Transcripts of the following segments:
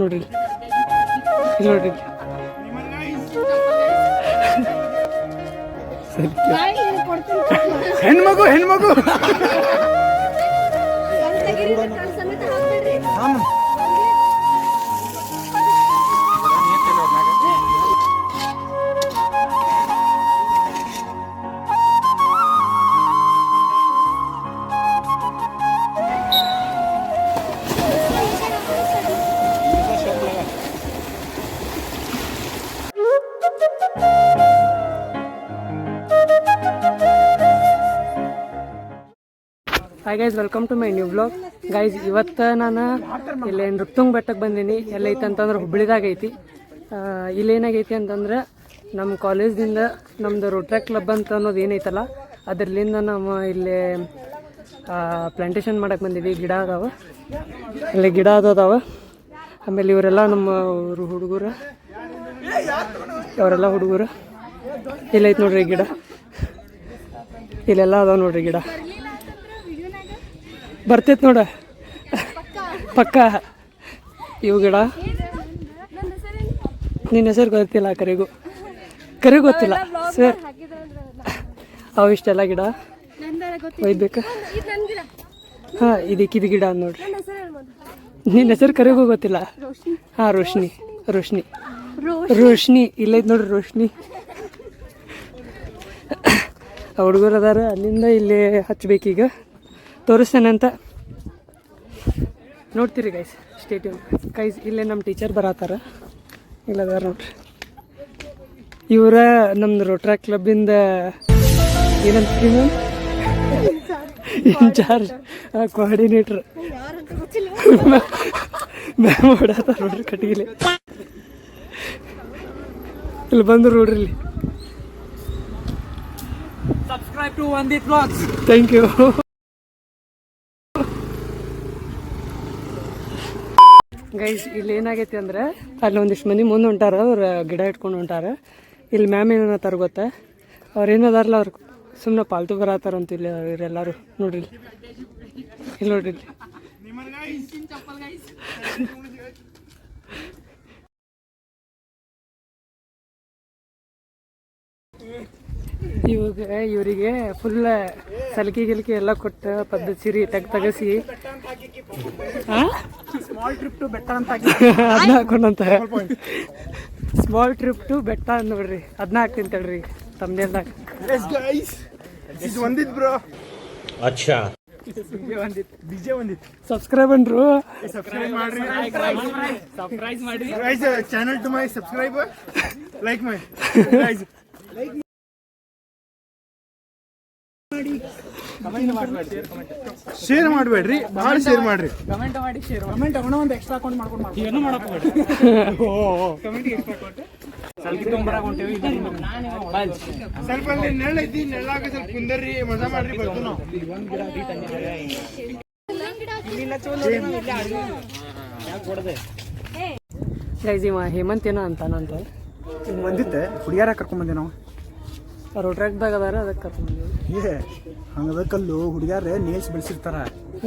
ನೋಡ್ರಿ ನೋಡ್ರಿ ಹೆಣ್ಮಗು ಹೆಣ್ಮಗು hi guys, welcome to my new blog. Guys, ಇವತ್ತು ನಾನು ಇಲ್ಲಿ ನೃತ್ಯಂಗ್ ಬೆಟ್ಟಕ್ಕೆ ಬಂದೀನಿ. ಎಲ್ಲೈತೆ ಅಂತಂದ್ರೆ ಹುಬ್ಳಿದಾಗ ಐತಿ. ಇಲ್ಲೇನಾಗೈತಿ ಅಂತಂದ್ರೆ ನಮ್ಮ ಕಾಲೇಜ್ದಿಂದ ನಮ್ಮದು ರೋಟ್ರ್ಯಾಕ್ ಕ್ಲಬ್ ಅಂತ ಅನ್ನೋದು ಏನೈತಲ್ಲ ಅದರಲ್ಲಿಂದ ನಾವು ಇಲ್ಲಿ ಪ್ಲಾಂಟೇಶನ್ ಮಾಡಕ್ಕೆ ಬಂದೀವಿ. ಗಿಡ ಅದಾವ, ಅಲ್ಲಿ ಗಿಡ ಅದಾವ. ಆಮೇಲೆ ಇವರೆಲ್ಲ ನಮ್ಮ ಹುಡುಗರು, ಅವರೆಲ್ಲ ಹುಡುಗರು. ಇಲ್ಲೈತೆ ನೋಡ್ರಿ ಗಿಡ, ಇಲ್ಲೆಲ್ಲ ಅದಾವ ನೋಡ್ರಿ ಗಿಡ. ಬರ್ತೈತೆ ನೋಡ ಪಕ್ಕ ಇವು ಗಿಡ. ನಿನ್ನ ಹೆಸರು ಗೊತ್ತಿಲ್ಲ, ಕರಿಗೂ ಗೊತ್ತಿಲ್ಲ ಸರ್. ಅವು ಇಷ್ಟೆಲ್ಲ ಗಿಡ ಒಯ್ಬೇಕಾ? ಹಾಂ, ಇದು ಗಿಡ ನೋಡ್ರಿ. ನಿನ್ನ ಹೆಸರು ಕರಿಗೂ ಗೊತ್ತಿಲ್ಲ? ಹಾಂ, ರೋಶ್ನಿ ಇಲ್ಲೈತೆ ನೋಡ್ರಿ ರೋಶ್ನಿ. ಹುಡುಗರು ಅದಾರ, ಅಲ್ಲಿಂದ ಇಲ್ಲಿ ಹಚ್ಬೇಕೀಗ. ತೋರಿಸ್ತೇನಂತ ನೋಡ್ತೀರಿ ಗೈಸ್, ಸ್ಟೇಟ್ಯೂನ್ ಗೈಸ್. ಇಲ್ಲೇ ನಮ್ಮ ಟೀಚರ್ ಬರತ್ತಾರ, ಇಲ್ಲದಾರ ನೋಡ್ರಿ. ಇವರ ನಮ್ದು ರೋಟ್ರ್ಯಾಕ್ ಕ್ಲಬ್ಬಿಂದ ಏನಂತೀವಿ ಮ್ಯಾಮ್, ಇನ್ಚಾರ್ಜ್, ಕೋಆರ್ಡಿನೇಟ್ರ್ ಮ್ಯಾಮ್ ಹೊಡತ್ತಾರ ನೋಡ್ರಿ ಕಟ್ಟಿಗಿಲಿ. ಇಲ್ಲಿ ಬಂದು ನೋಡ್ರಿ, ಇಲ್ಲಿ subscribe to Vandith vlogs. Thank you. Guys, ಇಲ್ಲಿ ಏನಾಗೈತಿ ಅಂದ್ರೆ ಅಲ್ಲಿ ಒಂದಿಷ್ಟು ಮಂದಿ ಮುಂದೆ ಹೊಂಟಾರ, ಅವ್ರು ಗಿಡ ಇಟ್ಕೊಂಡು ಹೊಂಟಾರ. ಇಲ್ಲಿ ಮ್ಯಾಮ್ ಏನತ್ತಾರ ಗೊತ್ತಾ, ಅವ್ರು ಏನದಾರಲ್ಲ ಅವ್ರು ಸುಮ್ಮನೆ ಪಾಲ್ತು ಬರತ್ತಾರಂತ. ಇಲ್ಲಿ ಇವರೆಲ್ಲರೂ ನೋಡ್ರಿ, ಇಲ್ಲಿ ನೋಡ್ರಿ. ಇವರಿಗೆ ಫುಲ್ ಸಲಿಕೆ ಗಿಲ್ಕಿ ಎಲ್ಲ ಕೊಟ್ಟ ಪದ್ಧತಿ ಸೀರೆ ತಗಸಿ ಸ್ಮಾಲ್ ಟ್ರಿಪ್ ಟು ಬೆಟ್ಟ ಅಂತ ಅದನ್ನ ಹಾಕೊಂಡಂತ. ಸ್ಮಾಲ್ ಟ್ರಿಪ್ ಟು ಬೆಟ್ಟ ಅಂತ ನೋಡ್ರಿ, ಅದನ್ನ ಹಾಕ್ತೀನಿ ತಡ್ರಿ ತಮ್ಮನೇಲ್ದಾಗ. ಸಬ್ಸ್ಕ್ರೈಬ್ ಅನ್ರು, ಸಬ್ಸ್ಕ್ರೈಬ್ ಮಾಡಿ channel to my subscriber, like my share ಮಾಡಬೇಡ್ರಿ, ಭಾಳ ಶೇರ್ ಮಾಡ್ರಿ, ಕಮೆಂಟ್ ಮಾಡಿ ಶೇರ್ ಕಮೆಂಟ್ ಅವನ ಒಂದು ಎಕ್ಸ್ಟ್ರಾ ಅಕೌಂಟ್ ಮಾಡ್ಕೊಂಡು ಏನು ಮಾಡಬೇಡಿ. ಸ್ವಲ್ಪ ನೆಳ್ಳೈತಿ, ನೆಳ್ಳಾಗ ಸ್ವಲ್ಪ ಕುಂದರ್ರಿ, ಮಜಾ ಮಾಡ್ರಿ, ಬರ್ತೀವಿ ನಾವು. ಗೈಸ್, ಇವ ಹೇಮಂತ್ ಏನೋ ಅಂತಾನಂತ ಬಂದಿದ್ದೆ, ಹುಡುಗಿಯಾರ ಕರ್ಕೊಂಡ್ಬಂದೆ ನಾವು. ರೋಟ್ರ್ಯಾಕ್ದಾಗ ಅದಾರ, ಅದಕ್ಕೆ ಕರ್ಕೊಂಡ್ಬಂದಿವಿ. ಹಂಗದ ಕಲ್ಲು ಹುಡುಗ್ಯಾರ ನೇಲ್ಸ್ ಬೆಳೆಸಿರ್ತಾರ,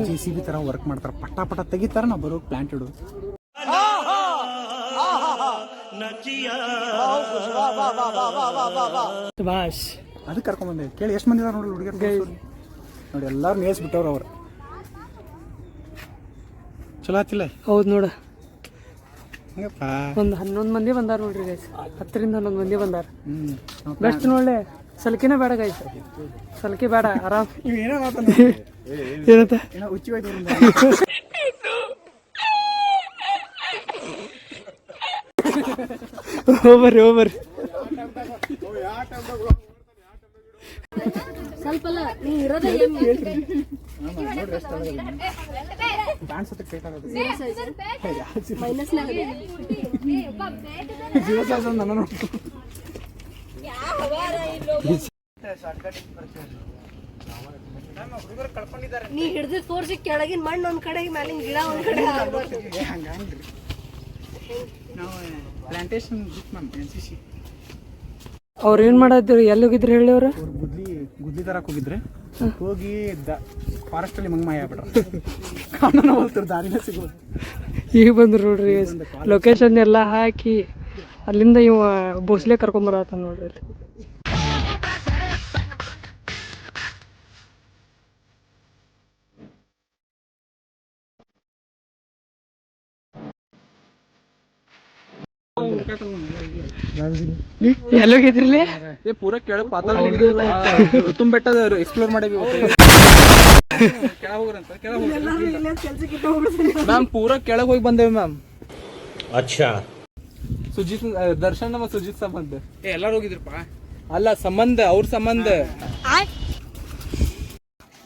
JCB ತರ ವರ್ಕ್ ಮಾಡ್ತಾರ, ಪಟ ತೆಗಿತಾರ. ನಾವು ಬರೋ ಪ್ಲಾಂಟ್ ಇಡು ಬಾಷ್ ಅದಕ್ಕೆ ಕರ್ಕೊಂಡ್ಬಂದೆ. ಕೇಳಿ ಎಷ್ಟು ಮಂದಿ ಇದಾರ ನೋಡ್ರಿ ಹುಡುಗಿಯರ್ ನೋಡಿ, ಎಲ್ಲಾರು ನೇಲ್ಸ್ ಬಿಟ್ಟವ್ರ ಅವ್ರು. ಚಲೋ ಆತಿಲ್ಲ? ಹೌದು ನೋಡ, ಹಂಗಪ್ಪ. ಒಂದು 11 ಮಂದಿ ಬಂದಾರ ನೋಡ್ರಿ ಗೈಸ್, 10ರಿಂದ 11 ಮಂದಿ ಬಂದಾರ. ಬೆಸ್ಟ್ ನೋಡ್ಲೆ, ಸಲ್ಕಿನೇ ಬೇಡ ಗೈಸ್, ಸಲ್ಕಿ ಬೇಡ, ಆರಾಮ್. ಏನಂತ ಹೋಗ್ಬರ್ರಿ ಸ್ವಲ್ಪ ನೀ ಹಿಡ್ದು ತೋರ್ಸಿ, ಕೆಳಗಿನ ಮಣ್ಣು ಒಂದ್ ಕಡೆ, ಮ್ಯಾಲಿನ ಗಿಡ ಒಂದ್ ಕಡೆ. ಅವ್ರು ಏನ್ ಮಾಡಿದ್ರು, ಎಲ್ಲಿ ಹೋಗಿದ್ರು ಹೇಳಿ? ಅವ್ರು ಗುದ್ಲಿ ತರಕ್ ಹೋಗಿದ್ರೆ, ಹೋಗಿ ಫಾರೆಸ್ಟ್ ಅಲ್ಲಿ ಮಂಗ ಮಾಯ ಆಗ್ಬಿಟ್ರ. ಕಾಣನ ಹೋಗ್ತಾರೆ, ದಾರಿನ ಸಿಗೋದು. ಈಗ ಬಂದ್ರು ನೋಡ್ರಿ ಲೊಕೇಶನ್ ಎಲ್ಲ ಹಾಕಿ ಅಲ್ಲಿಂದ ಇವ ಭೋಸ್ಲೆ ಕರ್ಕೊಂಬರತ್ತ ನೋಡ್ರಿ ಅಲ್ಲಿ. ಎಲ್ಲೋಗಿದ್ರಲ್ಲಿ ಪೂರ ಕೆಳಗೆ ಪಾತಾಳ ಋತುಂ ಬೆಟ್ಟ ಎಕ್ಸ್ಪ್ಲೋರ್ ಮಾಡೀವಿ. ಮ್ಯಾಮ್ ಪೂರ ಕೆಳಗೆ ಹೋಗಿ ಬಂದೇವಿ ಮ್ಯಾಮ್. अच्छा ಸುಜಿತ್ ದರ್ಶನ್ ನಮ್ಮ ಸುಜಿತ್ ಸಂಬಂಧ ಎಲ್ಲಾರು ಹೋಗಿದ್ರಪ್ಪ. ಅಲ್ಲ ಸಂಬಂಧ ಅವ್ರ ಸಂಬಂಧ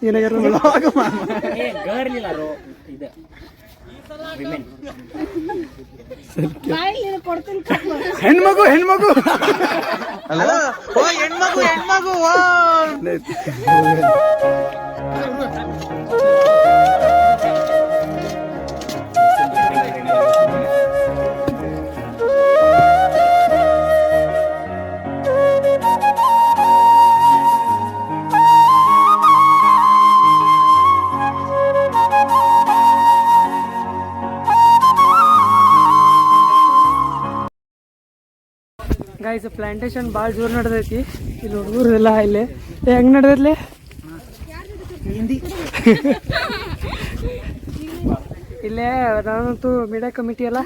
ಏನಾಗ್ಯಾರ ಹೆಣ್ಮಗು ಹೆಣ್ಮಗು ಗೈಸ್ ಪ್ಲಾಂಟೇಶನ್ ಭಾಳ ಜೋರು ನಡೆದೈತಿ ಇಲ್ಲಿ ಹುಡುಗರು ಎಲ್ಲ ಇಲ್ಲಿ ಹೆಂಗೆ ನಡೆದೈತ್ಲೆ ಇಲ್ಲೇ ನಾನಂತೂ ಮೀಡಿಯಾ ಕಮಿಟಿ ಎಲ್ಲ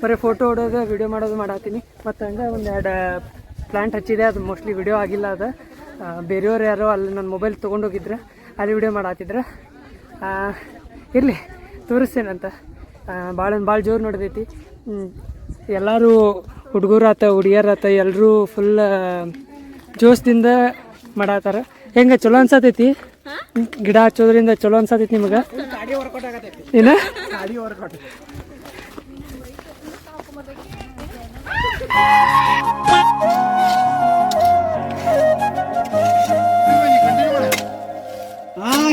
ಬರೀ ಫೋಟೋ ಹೊಡೋದು ವಿಡಿಯೋ ಮಾಡೋದು ಮಾಡತ್ತೀನಿ. ಮತ್ತು ಹಂಗೆ ಒಂದು 2 ಪ್ಲಾಂಟ್ ಹಚ್ಚಿದೆ, ಅದು ಮೋಸ್ಟ್ಲಿ ವಿಡಿಯೋ ಆಗಿಲ್ಲ. ಅದು ಬೇರೆಯವ್ರು ಯಾರೋ ಅಲ್ಲಿ ನನ್ನ ಮೊಬೈಲ್ ತೊಗೊಂಡೋಗಿದ್ರೆ ಅಲ್ಲಿ ವಿಡಿಯೋ ಮಾಡತ್ತಿದ್ರೆ ಇರಲಿ ತೋರಿಸ್ತೇನಂತ. ಭಾಳ ಜೋರು ನಡೆದೈತಿ. ಎಲ್ಲರೂ ಹುಡುಗರಾತ ಹುಡುಗಿಯರಾತ ಎಲ್ಲರೂ ಫುಲ್ ಜೋಸ್ದಿಂದ ಮಾಡತ್ತಾರ. ಹೆಂಗೆ ಚಲೋ ಅನ್ಸತೈತಿ ಗಿಡ ಹಚ್ಚೋದ್ರಿಂದ? ಚಲೋ ಅನ್ಸತೈತಿ ನಿಮಗೆ? ಏನ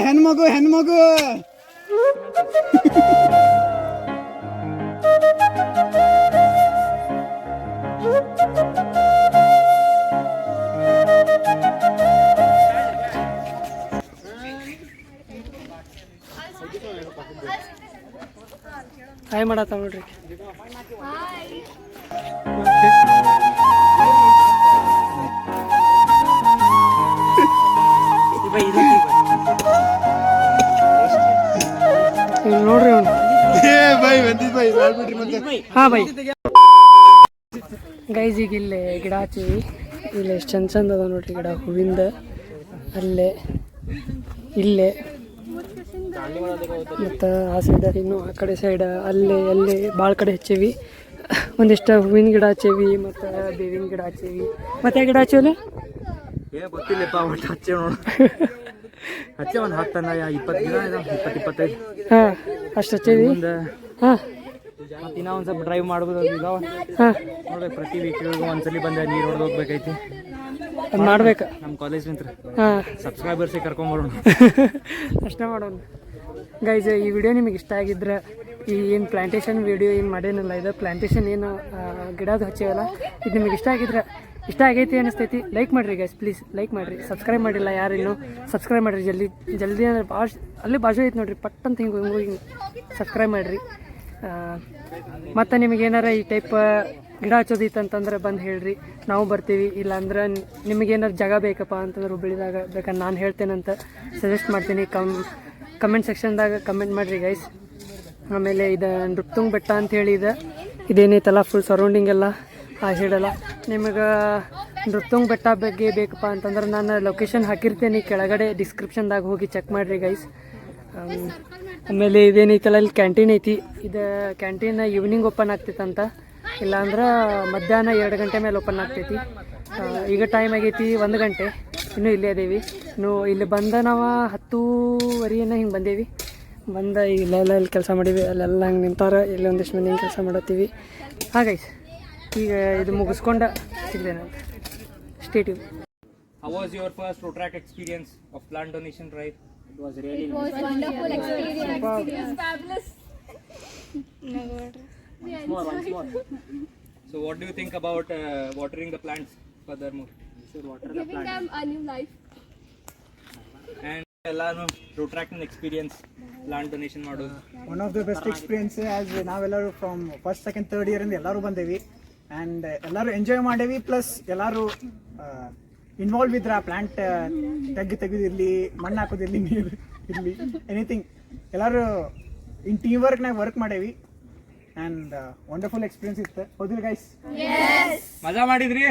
ಹೆಣ್ಮಗು ಹೆಣ್ಮಗು ಹಾಯ್ ಮಾಡತ್ತಾವ ನೋಡ್ರಿ. ನೋಡ್ರಿ ಅವ್ನು. ಹಾಂ ಬೈ ಗೈಸ್, ಈಗ ಇಲ್ಲೇ ಗಿಡ ಹಚ್ಚಿವಿ. ಇಲ್ಲಿ ಎಷ್ಟು ಚಂದ ಅದ ನೋಡ್ರಿ ಗಿಡ ಹೂವಿಂದ. ಅಲ್ಲೇ ಇಲ್ಲೇ ಮತ್ತು ಆ ಸೈಡ್ ಇನ್ನು ಆ ಕಡೆ ಸೈಡ್ ಅಲ್ಲೇ ಭಾಳ ಕಡೆ ಹಚ್ಚೇವಿ. ಒಂದಿಷ್ಟು ಹೂವಿನ ಗಿಡ ಹಚ್ಚೇವಿ ಮತ್ತು ಬೇವಿನ ಗಿಡ ಹಚ್ಚೇವಿ. ಮತ್ತೆ ಗಿಡ ಹಚ್ಚೇವಲ್ಲ ಗೊತ್ತಿಲ್ಲಪ್ಪ, ಒಟ್ಟು ಹಚ್ಚೆ ನೋಡು. ಹಚ್ಚೆ ಒಂದು 10 20 ಗಿಡ 20-25. ಹಾಂ ಅಷ್ಟು ಹಚ್ಚೇವಿ. ಹಾಂ ಮತ್ತೆ ಇನ್ನೂ ಒಂದು ಸ್ವಲ್ಪ ಡ್ರೈವ್ ಮಾಡ್ಬೋದು. ಈಗ ಹಾಂ ನೋಡ್ರಿ, ಪ್ರತಿ ವೀಕಿಗೆ ಒಂದ್ಸಲಿ ಬಂದ ನೀರು ಹೊಡೆದು ಹೋಗ್ಬೇಕೈತಿ. ಅದು ಮಾಡ್ಬೇಕು. ನಮ್ಮ ಕಾಲೇಜ್ ನಿಂತ್ರ ಹಾಂ ಸಬ್ಸ್ಕ್ರೈಬರ್ಸಿಗೆ ಕರ್ಕೊಂಬರೋಣ. ಅಷ್ಟೇ ಮಾಡೋಣ. ಗೈಸ್, ಈ ವಿಡಿಯೋ ನಿಮಗೆ ಇಷ್ಟ ಆಗಿದ್ರೆ, ಈ ಏನು ಪ್ಲಾಂಟೇಶನ್ ವಿಡಿಯೋ ಏನು ಮಾಡೇನಲ್ಲ, ಇದು ಪ್ಲಾಂಟೇಶನ್ ಏನು ಗಿಡದ ಹಚ್ಚೇವಲ್ಲ, ಇದು ನಿಮಗೆ ಇಷ್ಟ ಆಗೈತಿ ಅನಿಸ್ತೈತಿ, ಲೈಕ್ ಮಾಡಿರಿ ಗೈಸ್, ಪ್ಲೀಸ್ ಲೈಕ್ ಮಾಡಿರಿ. ಸಬ್ಸ್ಕ್ರೈಬ್ ಮಾಡಿಲ್ಲ ಯಾರಿನ್ನೂ ಸಬ್ಸ್ಕ್ರೈಬ್ ಮಾಡಿರಿ ಜಲ್ದಿ ಅಂದ್ರೆ ಭಾಳ ಅಲ್ಲಿ ಬಾಜು ಐತೆ ನೋಡಿರಿ, ಪಟ್ಟಂತ ಹಿಂಗೆ ಹೋಗಿ ಸಬ್ಸ್ಕ್ರೈಬ್ ಮಾಡಿರಿ. ಮತ್ತು ನಿಮಗೇನಾರ ಈ ಟೈಪ್ ಗಿಡ ಹಚ್ಚೋದಿತ್ತು ಅಂತಂದ್ರೆ ಬಂದು ಹೇಳ್ರಿ, ನಾವು ಬರ್ತೀವಿ. ಇಲ್ಲಾಂದ್ರೆ ನಿಮಗೇನಾರು ಜಾಗ ಬೇಕಪ್ಪ ಅಂತಂದ್ರೆ ಹುಬ್ಬಳ್ಳಿದಾಗ ಬೇಕಾದ್ರೆ ನಾನು ಹೇಳ್ತೇನಂತ ಸಜೆಸ್ಟ್ ಮಾಡ್ತೀನಿ. ಕಮೆಂಟ್ ಸೆಕ್ಷನ್ದಾಗ ಕಮೆಂಟ್ ಮಾಡಿರಿ ಗೈಸ್. ಆಮೇಲೆ ಇದು ನೃಪ್ತುಂಗ್ ಬೆಟ್ಟ ಅಂಥೇಳಿ ಇದೇನೈತಲ್ಲ ಫುಲ್ ಸರೌಂಡಿಂಗ್ ಎಲ್ಲ ಆ ಸೈಡೆಲ್ಲ. ನಿಮಗೆ ನೃಪ್ತುಂಗ್ ಬೆಟ್ಟ ಬಗ್ಗೆ ಬೇಕಪ್ಪ ಅಂತಂದ್ರೆ ನಾನು ಲೊಕೇಶನ್ ಹಾಕಿರ್ತೀನಿ ಕೆಳಗಡೆ ಡಿಸ್ಕ್ರಿಪ್ಷನ್ದಾಗ, ಹೋಗಿ ಚೆಕ್ ಮಾಡಿರಿ ಗೈಸ್. ಆಮೇಲೆ ಇದೇನೈತಲ್ಲ ಇಲ್ಲಿ ಕ್ಯಾಂಟೀನ್ ಐತಿ. ಇದು ಕ್ಯಾಂಟೀನ್ ಈವ್ನಿಂಗ್ ಓಪನ್ ಆಗ್ತೈತಂತ, ಇಲ್ಲಾಂದ್ರೆ ಮಧ್ಯಾಹ್ನ 2 ಗಂಟೆ ಮೇಲೆ ಓಪನ್ ಆಗ್ತೈತಿ. ಈಗ ಟೈಮ್ ಆಗೈತಿ 1 ಗಂಟೆ, ಇನ್ನೂ ಇಲ್ಲೇ ಅದೇವಿ. ಇನ್ನು ಇಲ್ಲಿ ಬಂದ ನಾವು 10:30 ಹಿಂಗೆ ಬಂದೇವಿ. ಬಂದ ಇಲ್ಲೆಲ್ಲ ಇಲ್ಲಿ ಕೆಲಸ ಮಾಡೀವಿ, ಅಲ್ಲೆಲ್ಲ ಹಂಗೆ ನಿಂತಾರ, ಇಲ್ಲಿ ಒಂದಿಷ್ಟು ಮಂದಿ ಹಿಂಗೆ ಕೆಲಸ ಮಾಡತ್ತೀವಿ. ಹಾಗೈಸ್, ಈಗ ಇದು ಮುಗಿಸ್ಕೊಂಡು ಸಿಗ್ದೇನಂತ. Stay tune. How was your first Rotaract experience of plant donation drive? It was really Wonderful experience. It's fabulous. once more. So what do you think about watering the plants furthermore? You should water the Giving plants. them a new life. And ಎಲ್ಲಾನು ರೋಟ್ರಾಕ್ಟಿನ್ experience plant donation ಮಾಡೋದು one of the best experience as ನಾವೆಲ್ಲರೂ from first second third year ಇಂದ ಎಲ್ಲರೂ ಬಂದೇವಿ and ಎಲ್ಲರೂ enjoy ಮಾಡೇವಿ plus ಎಲ್ಲರೂ ಇನ್ವಾಲ್ವ್ ಇದ್ರ ಪ್ಲಾಂಟ್ ತೆಗೆದಿರಲಿ ಮಣ್ಣು ಹಾಕೋದಿರಲಿ ನೀರು ಇರಲಿ ಎನಿಥಿಂಗ್ ಎಲ್ಲರೂ ಇನ್ ಟೀಮ್ ವರ್ಕ್ನಾಗ ವರ್ಕ್ ಮಾಡೇವಿ ಆ್ಯಂಡ್ ವಂಡರ್ಫುಲ್ ಎಕ್ಸ್ಪೀರಿಯನ್ಸ್ ಇತ್ತು ಹೌದಿಲ್ಲ ಗೈಸ್ ಮಜಾ ಮಾಡಿದ್ರಿ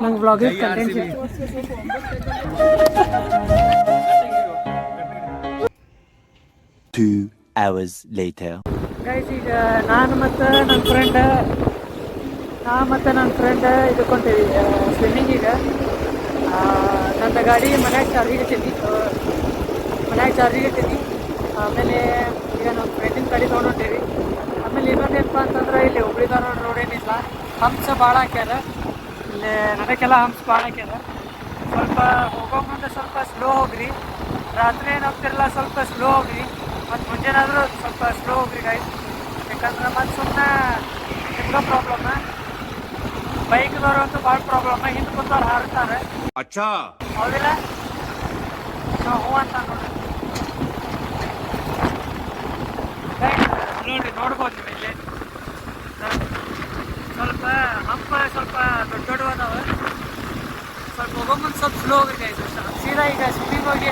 ನಂಗೆ vlogging content Two hours later. Guys ಈಗ ನಾನು ಮತ್ತು ನನ್ನ ಫ್ರೆಂಡ್ ಇದಕ್ಕೊಂತೀವಿ ಸ್ವಿಮ್ಮಿಂಗಿಗೆ. ನನ್ನ ಗಾಡಿ ಮನ್ಯಾಗ ಚಾರ್ಜಿಗೆ ಇಟ್ಟಿನಿ ಆಮೇಲೆ ಈಗ ನಮ್ಮ ಫ್ರೆಂಡಿನ ಗಾಡಿ ತೊಗೊಂಡೋಗ್ತೀವಿ. ಆಮೇಲೆ ಇನ್ನೊಂದೇನಪ್ಪ ಅಂತಂದ್ರೆ ಇಲ್ಲಿ ಹುಬ್ಳಿ ಧಾರವಾಡ ರೋಡ್ ಏನಿಲ್ಲ, ಹಂಪ್ಸ್ ಭಾಳ ಹಾಕ್ಯಾರ. ಇಲ್ಲಿ ನನಗೆಲ್ಲ ಹಂಪ್ಸ್ ಭಾಳ ಹಾಕ್ಯಾರ. ಸ್ವಲ್ಪ ಹೋಗೋ ಮುಂದೆ ಸ್ವಲ್ಪ ಸ್ಲೋ ಹೋಗ್ರಿ, ರಾತ್ರಿ ಏನು ಹೋಗ್ತಿರಲ್ಲ ಸ್ವಲ್ಪ ಸ್ಲೋ ಹೋಗ್ರಿ, ಮತ್ತು ಮುಂಜಾನಾದರೂ ಸ್ವಲ್ಪ ಸ್ಲೋ ಹೋಗ್ರಿ ಗೈಸ್. ಯಾಕಂದ್ರೆ ಮತ್ತು ಸುಮ್ಮನೆ ನಿಮ್ಗೆ ಪ್ರಾಬ್ಲಮ್, ಬೈಕ್ದವ್ರು ಅಂತೂ ಭಾಳ ಪ್ರಾಬ್ಲಮ್, ಹಿಂದೆ ಕೂತವ್ರು ಹಾರ್ತಾರೆ. ಹೌದಿಲ್ಲ? ನಾವು ಹೂ ಅಂತ ನೋಡ್ರಿ. ನೋಡಿ ನೋಡ್ಬೋದು ನೀವು ಇಲ್ಲಿ ಸ್ವಲ್ಪ ಹಂಪ ಸ್ವಲ್ಪ ದೊಡ್ಡ ಅದಾವೆ. ಸ್ವಲ್ಪ ಹೋಗೋ ಮುಂದೆ ಸ್ವಲ್ಪ ಸ್ಲೋ ಹೋಗ್ರಿ ಗೈಸ್. ಸೀದಾ ಈಗ ಸ್ವಿಮ್ಮಿಂಗ್ ಹೋಗಿ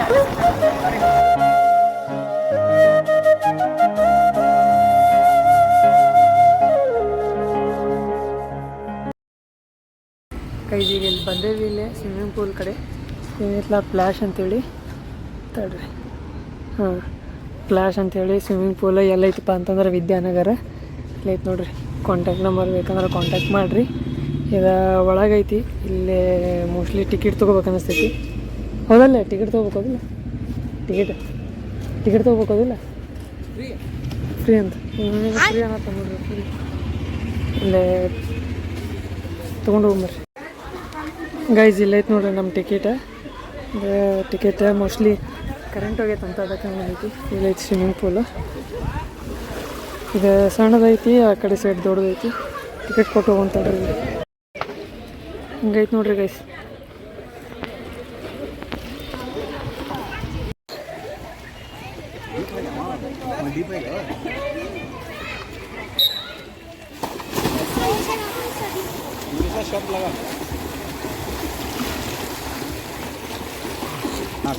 ಕೈಜಿಗೆ ಇಲ್ಲಿ ಬಂದೇವಿ. ಇಲ್ಲಿ ಸ್ವಿಮ್ಮಿಂಗ್ ಪೂಲ್ ಕಡೆ ಏನಿಲ್ಲ ಫ್ಲ್ಯಾಶ್ ಅಂತೇಳಿ ತಡ್ರಿ. ಹಾಂ, ಫ್ಲ್ಯಾಶ್ ಅಂತೇಳಿ ಸ್ವಿಮ್ಮಿಂಗ್ ಪೂಲ್ ಎಲ್ಲೈತಪ್ಪ ಅಂತಂದ್ರೆ ವಿದ್ಯಾನಗರ ಇಲ್ಲೈತೆ ನೋಡ್ರಿ. ಕಾಂಟ್ಯಾಕ್ಟ್ ನಂಬರ್ ಬೇಕಂದ್ರೆ ಕಾಂಟ್ಯಾಕ್ಟ್ ಮಾಡಿರಿ. ಇದು ಒಳಗೈತಿ. ಇಲ್ಲಿ ಮೋಸ್ಟ್ಲಿ ಟಿಕೆಟ್ ತೊಗೋಬೇಕು ಅನ್ನಿಸ್ತೈತಿ. ಹೌದಲ್ಲ? ಟಿಕೆಟ್ ತೊಗೋಬೇಕದಿಲ್ಲ? ಟಿಕೆಟ್ ತೊಗೋಬೇಕದಿಲ್ಲ? ಫ್ರೀ ಅಂತ ಫ್ರೀ ಅನ್ನತ್ತ ನೋಡ್ರಿ. ಫ್ರೀ ಇಲ್ಲೇ ತೊಗೊಂಡು ಹೋಗ್ಬರ್ರಿ ಗೈಸ್. ಇಲ್ಲೈತೆ ನೋಡ್ರಿ ನಮ್ಮ ಟಿಕೆಟ್ ಮೋಸ್ಟ್ಲಿ ಕರೆಂಟ್ ಹೋಗೈತೆ ಅಂತ ಅದಕ್ಕೆ ಹಂಗೈತಿ. ಇಲ್ಲೈತಿ ಸ್ವಿಮ್ಮಿಂಗ್ ಪೂಲು. ಇದು ಸಣ್ಣದೈತಿ, ಆ ಕಡೆ ಸೈಡ್ ದೊಡ್ಡದೈತಿ. ಟಿಕೆಟ್ ಕೊಟ್ಟು ಹೋಗ್ತಾಳ್ರಿ. ಹಿಂಗೈತೆ ನೋಡ್ರಿ ಗೈಸ್.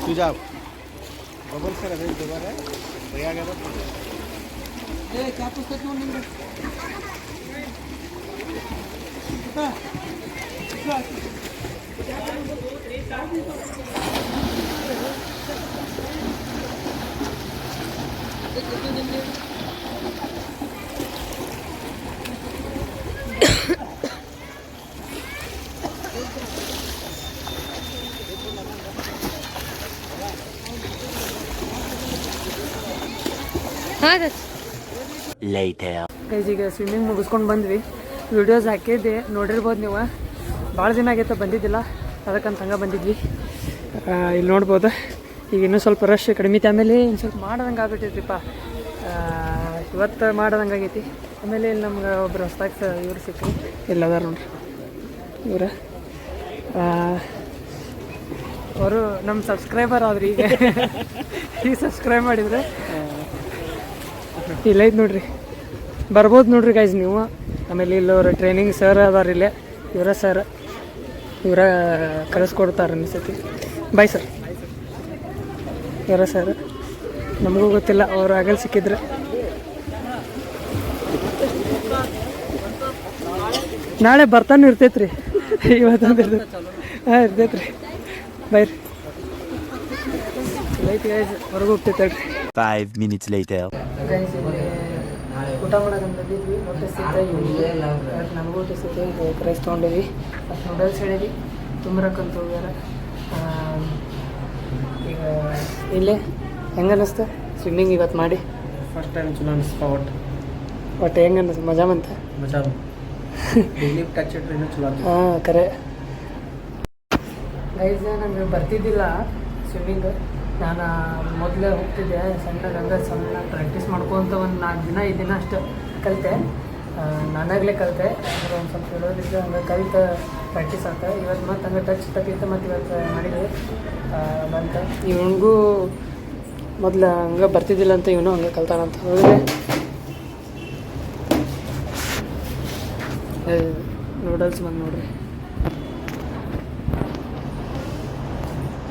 तुझा बबल सर अभी दोबारा भैया गया था क्या पुस्तक Later. ಗೈಸ್ ಈಗ ಸ್ವಿಮ್ಮಿಂಗ್ ಮುಗಿಸ್ಕೊಂಡು ಬಂದ್ವಿ. ವಿಡಿಯೋಸ್ ಹಾಕಿದ್ದೆ ನೋಡಿರ್ಬೋದು ನೀವು. ಭಾಳ ದಿನ ಆಗೈತೆ ಬಂದಿದ್ದಿಲ್ಲ, ಅದಕ್ಕಂತ ಹಂಗೆ ಬಂದಿದ್ವಿ. ಇಲ್ಲಿ ನೋಡ್ಬೋದು. ಈಗ ಇನ್ನೂ ಸ್ವಲ್ಪ ರಶ್ ಕಡಿಮೆ ಐತೆ. ಆಮೇಲೆ ಇನ್ನು ಸ್ವಲ್ಪ ಮಾಡ್ದಂಗೆ ಆಗ್ಬಿಟ್ಟೈತ್ರಿಪ್ಪ. ಇವತ್ತು ಮಾಡ್ದಂಗೆ ಆಗೈತಿ. ಆಮೇಲೆ ಇಲ್ಲಿ ನಮ್ಗೆ ಒಬ್ರು ಹೊಸ್ದಾಗಿ ಇವ್ರು ಸಿಕ್ಕರು. ಇಲ್ಲದಾರ ನೋಡ್ರಿ ಇವ್ರು. ಅವರು ನಮ್ಮ ಸಬ್ಸ್ಕ್ರೈಬರ್ ಆದ್ರಿ. ಈಗ ಸಬ್ಸ್ಕ್ರೈಬ್ ಮಾಡಿದರೆ ಇಲ್ಲೈತೆ ನೋಡ್ರಿ, ಬರ್ಬೋದು ನೋಡ್ರಿ ಗೈಸ್ ನೀವು. ಆಮೇಲೆ ಇಲ್ಲವ್ರ ಟ್ರೈನಿಂಗ್ ಸರ್ ಅದಾರ ಇಲ್ಲೇ, ಇವರ ಕಳಿಸ್ಕೊಡ್ತಾರೆ ಅನಿಸ್ತೈತಿ. Bye sir. ಇವರ ಸರ್ ನಮಗೂ ಗೊತ್ತಿಲ್ಲ, ಅವ್ರು ಆಗಲ್ ಸಿಕ್ಕಿದ್ರೆ. ನಾಳೆ ಬರ್ತಾನೆ ಇರ್ತೈತ್ರಿ, ಇವತ್ತಂತ ಇರ್ತೈತೆ. ಹಾಂ ಇರ್ತೈತ್ರಿ. ಬಾಯ್ ರೀ. ಲೈಟ್ ಗೈಸ್ ಹೊರಗೆ ಹೋಗ್ತೈತೆ ರೀ. 5 minutes later. ಊಟ ಮಾಡೋಕೆ ಬಂದಿದ್ವಿ. ಹೊಟ್ಟೆ ಸಿಗ್ತಾ ನಮಗೂ ಹೊಟ್ಟೆ ಸಿಗ್ತಾ ಎಗ್ ರೈಸ್ ತೊಗೊಂಡಿವಿ, ಮತ್ತು ನೂಡಲ್ಸ್ ಹೇಳಿದ್ವಿ. ತುಂಬ್ರಕ್ಕಂತ ಹೋಗ್ಯಾರ. ಈಗ ಇಲ್ಲೇ ಹೆಂಗೆ ಅನ್ನಿಸ್ತು ಸ್ವಿಮ್ಮಿಂಗ್ ಇವತ್ತು ಮಾಡಿ? ಫಸ್ಟ್ ಟೈಮ್ ಚಲೋ ಅನಿಸ್ತಾ. ಒಟ್ಟು ಹೆಂಗೆ ಅನ್ನಿಸ್ತು? ಮಜಾ ಬಂತ? ಮಜಾ ಡೈಲಿ ಟಚ್ ಇಟ್ರೆ ಚಲೋ. ಹಾಂ ಕರೆ ಗೈಸ್. ನನಗೆ ಬರ್ತಿದ್ದಿಲ್ಲ ಸ್ವಿಮ್ಮಿಂಗ್. ನಾನು ಮೊದಲೇ ಹೋಗ್ತಿದ್ದೆ ಸಣ್ಣ ಪ್ರಾಕ್ಟೀಸ್ ಮಾಡ್ಕೊತ ಒಂದು 4 ದಿನ 5 ದಿನ ಅಷ್ಟು ಕಲಿತೆ. ನಾನಾಗಲೇ ಕಲಿತೆ. ಅಂದರೆ ಒಂದು ಸ್ವಲ್ಪ ಹೇಳೋದಿದ್ದು ಹಂಗೆ ಕಲಿತು ಪ್ರಾಕ್ಟೀಸ್ ಆತ. ಇವತ್ತು ಮತ್ತು ಹಂಗೆ ಟಚ್ ತಪ್ಪಿತ್ತು, ಮತ್ತು ಇವತ್ತು ಮಾಡಿದ್ವಿ ಬಂತ. ಇವನಿಗೂ ಮೊದಲು ಹಂಗೆ ಬರ್ತಿದ್ದಿಲ್ಲ ಅಂತ ಇವನು ಹಂಗೆ ಕಲ್ತಾನಂತ. ಹೋದರೆ ನೂಡಲ್ಸ್ ಬಂದು ನೋಡ್ರಿ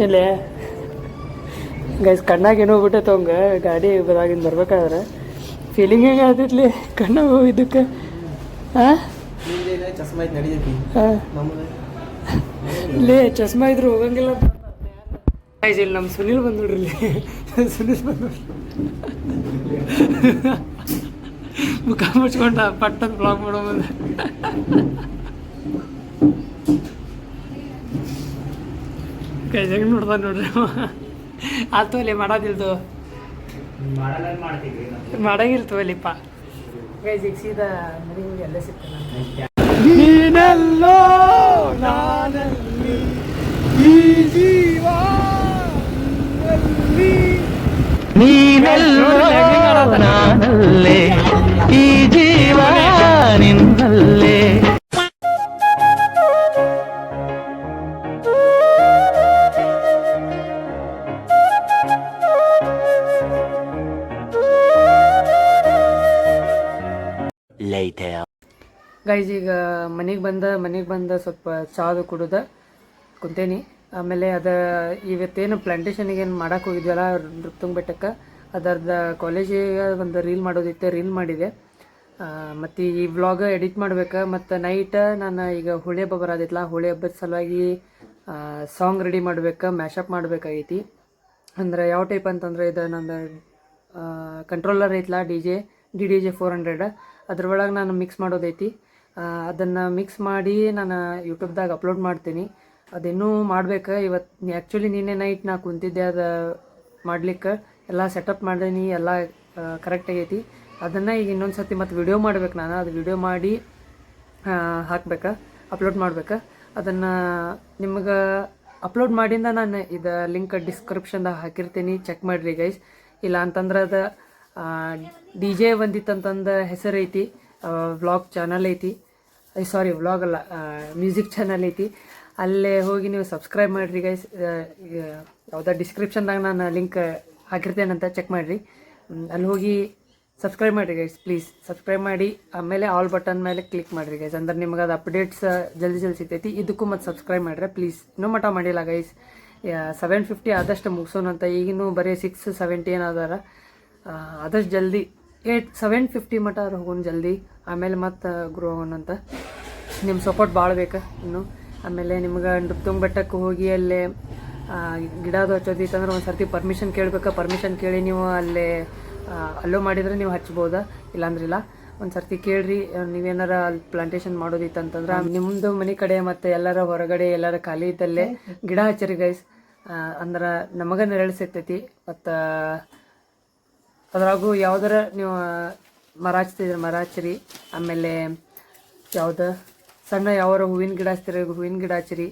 ಇಲ್ಲೇ ಗೈಸ್. ಕಣ್ಣಾಗ ಏನೋ ಹೋಗ್ಬಿಟ್ಟೈತೆ ಅವಂಗೆ ಗಾಡಿ ಬದಾಗಿಂದ ಬರ್ಬೇಕಾದ್ರೆ. ಫೀಲಿಂಗ್ ಹೆಂಗೆ ಆಗ್ತೈತ್ಲಿ ಕಣ್ಣಾಗ ಹೋಗಿದ್ದಕ್ಕೆ? ಹಾಂ ಚಸ್ಮಾ ಐತೆ ನಡೀತೈತಿ ಹಾಂ ನಮ್ಮದು ಇಲ್ಲೇ ಚಸ್ಮಾ ಇದ್ರು ಹೋಗಂಗಿಲ್ಲ. ಗೈಸ್ ಇಲ್ಲಿ ನಮ್ಮ ಸುನಿಲ್ ಬಂದು ನೋಡ್ರಿ, ಇಲ್ಲಿ ಸುನಿಲ್ ಬಂದು ನೋಡ್ರಿ, ಮುಖ ಮುಚ್ಕೊಂಡ ಪಟ್ಟಂತ ಬ್ಲಾಗ್ ಮಾಡೋ ಬಂದ. ಗೈಸ್ ಹೆಂಗೆ ನೋಡ್ದ ನೋಡ್ರಿ. ಆತು ಅಲ್ಲಿ ಮಾಡೋದಿಲ್ದು, ಮಾಡಂಗಿಲ್ತವಲ್ಲಿಪ್ಪ. ಗೈಸ್ ಈಗ ಸೀದಾ ಮನೆಗೆ ಹೋಗಿ ಅಲ್ಲೇ ಸಿಗ್ತಾನೆ. ನೀನೆಲ್ಲೋ ನಾನಲ್ಲಿ ಈ ಜೀವ ನೀನೆಲ್ಲೋ ನಾನಲ್ಲೇ ಈ ಜೀವ ನಿನ್ನಲ್ಲೇ. Later. ಗೈಸ್ ಈಗ ಮನೆಗೆ ಬಂದ ಸ್ವಲ್ಪ ಚಾದು ಕುಡ್ದು ಕುಂತೇನಿ. ಆಮೇಲೆ ಅದು ಇವತ್ತೇನು ಪ್ಲಾಂಟೇಶನಿಗೆ ಏನು ಮಾಡಕ್ಕೆ ಹೋಗಿದ್ವಲ್ಲ ನೃಪ್ತುಂಗ್ ಬೆಟ್ಟಕ್ಕೆ, ಅದರದ ಕಾಲೇಜಿಗೆ ಒಂದು ರೀಲ್ ಮಾಡೋದಿತ್ತು, ರೀಲ್ ಮಾಡಿದೆ. ಮತ್ತು ಈ ವ್ಲಾಗ್ ಎಡಿಟ್ ಮಾಡ್ಬೇಕು. ಮತ್ತು ನೈಟ್ ನಾನು ಈಗ ಹೋಳಿ ಹಬ್ಬ ಬರೋದಿತ್ತಲ್ಲ, ಹೋಳಿ ಹಬ್ಬದ ಸಲುವಾಗಿ ಸಾಂಗ್ ರೆಡಿ ಮಾಡ್ಬೇಕು, ಮ್ಯಾಶಪ್ ಮಾಡಬೇಕಾಗೈತಿ. ಅಂದ್ರೆ ಯಾವ ಟೈಪ್ ಅಂತಂದ್ರೆ ಇದು ನಂದು ಕಂಟ್ರೋಲರ್ ಐತಲ್ಲ DDJ 400, ಅದ್ರೊಳಗೆ ನಾನು ಮಿಕ್ಸ್ ಮಾಡೋದೈತಿ. ಅದನ್ನು ಮಿಕ್ಸ್ ಮಾಡಿ ನಾನು ಯೂಟ್ಯೂಬ್ದಾಗ ಅಪ್ಲೋಡ್ ಮಾಡ್ತೀನಿ. ಅದಿನ್ನೂ ಮಾಡ್ಬೇಕು. ಇವತ್ತು ಆ್ಯಕ್ಚುಲಿ ನಿನ್ನೆ ನೈಟ್ ನಾ ಕುಂತಿದ್ದೆ ಅದು ಮಾಡ್ಲಿಕ್ಕೆ, ಎಲ್ಲ ಸೆಟಪ್ ಮಾಡೀನಿ, ಎಲ್ಲ ಕರೆಕ್ಟ್ ಆಗೈತಿ. ಅದನ್ನು ಈಗ ಇನ್ನೊಂದು ಸರ್ತಿ ಮತ್ತು ವಿಡಿಯೋ ಮಾಡ್ಬೇಕು. ನಾನು ಅದು ವಿಡಿಯೋ ಮಾಡಿ ಹಾಕ್ಬೇಕು, ಅಪ್ಲೋಡ್ ಮಾಡ್ಬೇಕು. ಅದನ್ನು ನಿಮ್ಗೆ ಅಪ್ಲೋಡ್ ಮಾಡಿಂದ ನಾನು ಇದು ಲಿಂಕ್ ಡಿಸ್ಕ್ರಿಪ್ಷನ್ದಾಗ ಹಾಕಿರ್ತೀನಿ, ಚೆಕ್ ಮಾಡಿರಿ ಗೈಸ್. ಇಲ್ಲ ಅಂತಂದ್ರೆ ಅದು DJ ಬಂದಿತ್ತಂತಂದು ಹೆಸರು ಐತಿ, ವ್ಲಾಗ್ ಚಾನಲ್ ಐತಿ, ಸಾರಿ ವ್ಲಾಗ್ ಅಲ್ಲ, ಮ್ಯೂಸಿಕ್ ಚಾನಲ್ ಐತಿ. ಅಲ್ಲೇ ಹೋಗಿ ನೀವು ಸಬ್ಸ್ಕ್ರೈಬ್ ಮಾಡಿರಿ ಗೈಸ್. ಯಾವುದೋ ಡಿಸ್ಕ್ರಿಪ್ಷನ್ದಾಗ ನಾನು ಲಿಂಕ್ ಹಾಕಿರ್ತೇನಂತ ಚೆಕ್ ಮಾಡಿರಿ. ಅಲ್ಲಿ ಹೋಗಿ ಸಬ್ಸ್ಕ್ರೈಬ್ ಮಾಡಿರಿ ಗೈಸ್, ಪ್ಲೀಸ್ ಸಬ್ಸ್ಕ್ರೈಬ್ ಮಾಡಿ. ಆಮೇಲೆ ಆಲ್ ಬಟನ್ ಮೇಲೆ ಕ್ಲಿಕ್ ಮಾಡಿರಿ ಗೈಸ್, ಅಂದ್ರೆ ನಿಮ್ಗೆ ಅದು ಅಪ್ಡೇಟ್ಸ್ ಜಲ್ದಿ ಸಿಗ್ತೈತಿ. ಇದಕ್ಕೂ ಮತ್ತು ಸಬ್ಸ್ಕ್ರೈಬ್ ಮಾಡಿರಿ ಪ್ಲೀಸ್. ಇನ್ನೂ ಮಟ್ಟ ಮಾಡಿಲ್ಲ ಗೈಸ್. 750 ಆದಷ್ಟು ಮುಗಿಸೋಣಂತ. ಈಗಿನೂ ಬರೀ 670 ಏನಾದಾರ. ಆದಷ್ಟು ಜಲ್ದಿ 750 ಮಟ್ಟ ಹೋಗೋಣ ಜಲ್ದಿ. ಆಮೇಲೆ ಮತ್ತು ಗ್ರೋ ಹೋಗೋಣಂತ. ನಿಮ್ಮ ಸಪೋರ್ಟ್ ಭಾಳ ಬೇಕು ಇನ್ನು. ಆಮೇಲೆ ನಿಮ್ಗೆ ನೃಪ್ತುಂಗ್ ಬೆಟ್ಟಕ್ಕೆ ಹೋಗಿ ಅಲ್ಲೇ ಗಿಡದು ಹಚ್ಚೋದಿತ್ತಂದ್ರೆ ಒಂದು ಸರ್ತಿ ಪರ್ಮಿಷನ್ ಕೇಳಬೇಕು. ಪರ್ಮಿಷನ್ ಕೇಳಿ ನೀವು ಅಲ್ಲೋ ಮಾಡಿದರೆ ನೀವು ಹಚ್ಬೋದಾ, ಇಲ್ಲಾಂದ್ರಿಲ್ಲ. ಒಂದು ಸರ್ತಿ ಕೇಳ್ರಿ. ನೀವೇನಾರ ಅಲ್ಲಿ ಪ್ಲಾಂಟೇಶನ್ ಮಾಡೋದಿತ್ತಂತಂದ್ರೆ ನಿಮ್ಮದು ಮನೆ ಕಡೆ ಮತ್ತು ಎಲ್ಲರ ಹೊರಗಡೆ ಎಲ್ಲರ ಖಾಲಿ ಇದ್ದಲ್ಲೇ ಗಿಡ ಹಚ್ಚಿರಿ ಗೈಸ್. ಅಂದ್ರೆ ನಮಗೆ ನೆರಳು ಸಿಗ್ತೈತಿ. ಮತ್ತು ಅದ್ರಾಗೂ ಯಾವ್ದಾರ ನೀವು ಮರ ಹಚ್ತಿದ್ರೆ ಮರ ಹಚ್ಚಿರಿ. ಆಮೇಲೆ ಯಾವ್ದು ಸಣ್ಣ ಯಾವಾರ ಹೂವಿನ ಗಿಡ ಹಚ್ತಿರಿ, ಹೂವಿನ ಗಿಡ ಹಚ್ಚಿರಿ,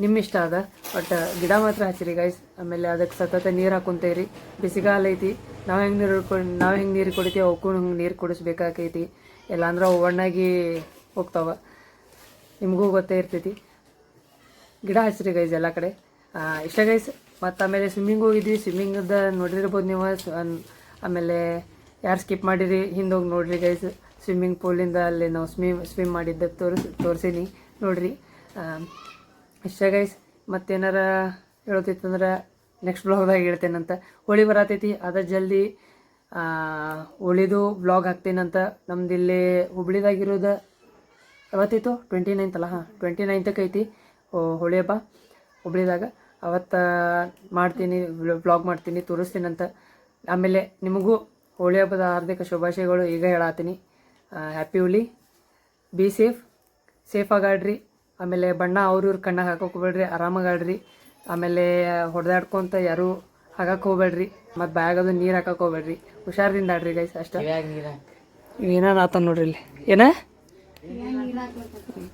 ನಿಮ್ಮ ಇಷ್ಟ ಅದ. ಬಟ್ ಗಿಡ ಮಾತ್ರ ಹಚ್ಚಿರಿ ಗೈಸ್. ಆಮೇಲೆ ಅದಕ್ಕೆ ಸತತ ನೀರು ಹಾಕೊಂತೇರಿ. ಬಿಸಿಗಾಲ ಐತಿ, ನಾವು ಹೆಂಗೆ ನೀರು ಕುಡಿತೀವಿ ಅವಕ್ಕೂ ಹಂಗೆ ನೀರು ಕುಡಿಸ್ಬೇಕಾಗೈತಿ. ಇಲ್ಲಾಂದ್ರೆ ಅವು ಒಣ್ಣಾಗಿ ಹೋಗ್ತಾವ, ನಿಮಗೂ ಗೊತ್ತೇ ಇರ್ತೈತಿ. ಗಿಡ ಹಚ್ಚಿರಿ ಗೈಸ್ ಎಲ್ಲ ಕಡೆ. ಇಷ್ಟ ಗೈಸ್. ಮತ್ತು ಆಮೇಲೆ ಸ್ವಿಮ್ಮಿಂಗ್ ಹೋಗಿದ್ವಿ. ಸ್ವಿಮ್ಮಿಂಗದ ನೋಡಿರ್ಬೋದು ನೀವು. ಆಮೇಲೆ ಯಾರು ಸ್ಕಿಪ್ ಮಾಡಿರಿ ಹಿಂದೆ ಹೋಗಿ ನೋಡಿರಿ ಗೈಸ್. ಸ್ವಿಮ್ಮಿಂಗ್ ಪೂಲಿಂದ ಅಲ್ಲಿ ನಾವು ಸ್ವಿಮ್ ಮಾಡಿದ್ದ ತೋರಿಸೀನಿ ನೋಡಿರಿ. ಇಷ್ಟ ಗೈಸ್. ಮತ್ತೇನಾರ ಹೇಳೋತಿತ್ತಂದ್ರೆ ನೆಕ್ಸ್ಟ್ ಬ್ಲಾಗ್ದಾಗ ಹೇಳ್ತೇನಂತ. ಹೋಳಿ ಬರತೈತಿ, ಅದ ಜಲ್ದಿ ಹೋಳಿದು ಬ್ಲಾಗ್ ಹಾಕ್ತೇನಂತ. ನಮ್ದು ಇಲ್ಲಿ ಹುಬ್ಳಿದಾಗಿರೋದು ಯಾವತ್ತೈತು 29 ಅಲ್ಲ? 29ಕ್ಕೆ ಐತಿ ಹೋಳಿ ಹಬ್ಬ ಹುಬ್ಳಿದಾಗ. ಅವತ್ತು ಮಾಡ್ತೀನಿ, ಬ್ಲಾಗ್ ಮಾಡ್ತೀನಿ, ತೋರಿಸ್ತೀನಂತ. ಆಮೇಲೆ ನಿಮಗೂ ಹೋಳಿ ಹಬ್ಬದ ಹಾರ್ದಿಕ ಶುಭಾಶಯಗಳು ಈಗ ಹೇಳತ್ತೀನಿ. ಹ್ಯಾಪಿ ಹೋಳಿ. ಬಿ ಸೇಫ್ ಆಗಾಡ್ರಿ. ಆಮೇಲೆ ಬಣ್ಣ ಅವ್ರವ್ರ ಕಣ್ಣಾಗ ಹಾಕೋಕೆ ಹೋಗ್ಬೇಡ್ರಿ, ಆರಾಮಾಗಿ ಆಡ್ರಿ. ಆಮೇಲೆ ಹೊಡೆದಾಡ್ಕೊಂತ ಯಾರೂ ಹಾಕಕ್ಕೆ ಹೋಗ್ಬೇಡ್ರಿ. ಮತ್ತು ಬ್ಯಾಗದು ನೀರು ಹಾಕಕ್ಕೆ ಹೋಗ್ಬೇಡ್ರಿ. ಹುಷಾರಿಂದ ಆಡ್ರಿ ಗೈಸ್ ಅಷ್ಟೇ. ಏನಾನ ಆತ ನೋಡ್ರಿ ಇಲ್ಲಿ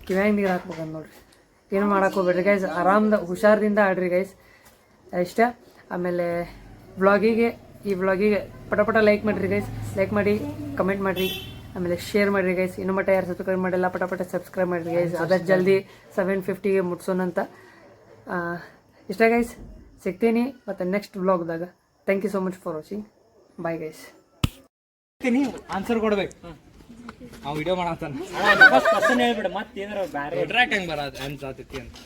ಕಿವ್ಯಾಗ ನೀರು ಹಾಕ್ಬೇಕಂತ ನೋಡ್ರಿ. ಏನು ಮಾಡಕ್ಕೆ ಹೋಗ್ಬೇಡ್ರಿ ಗೈಸ್. ಆರಾಮ್ದ ಹುಷಾರದಿಂದ ಆಡ್ರಿ ಗೈಸ್ ಇಷ್ಟ. ಆಮೇಲೆ ಈ ವ್ಲಾಗಿಗೆ ಪಟ ಲೈಕ್ ಮಾಡಿರಿ ಗೈಸ್. ಲೈಕ್ ಮಾಡಿ, ಕಮೆಂಟ್ ಮಾಡಿರಿ. ಆಮೇಲೆ ಶೇರ್ ಮಾಡಿರಿ ಗೈಸ್. ಇನ್ನು ಮಟ್ಟ ಯಾರು ಸಬ್ಸ್ಕ್ರೈಬ್ ಮಾಡಿಲ್ಲ ಪಟ ಸಬ್ಸ್ಕ್ರೈಬ್ ಮಾಡಿರಿ ಗೈಸ್. ಅದಕ್ಕೆ ಜಲ್ದಿ 750ಗೆ ಮುಟ್ಸೋಣಂತ. ಇಷ್ಟ ಗೈಸ್, ಸಿಗ್ತೀನಿ ಮತ್ತು ನೆಕ್ಸ್ಟ್ ವ್ಲಾಗ್ದಾಗ. Thank you so much for watching. Bye guys. Answer ಕೊಡ್ಬೇಕು. ನಾವು ವಿಡಿಯೋ ಮಾಡತ್ತಾನ ಕ್ವಶನ್ ಹೇಳ್ಬಿಡ ಮತ್ತೇನಾರ ಬ್ಯಾರೆ ಟ್ರ್ಯಾಕ್ ಹೆಂಗ್ ಬರೋದು ಅನ್ಸಾತೈತಿ ಅಂತ.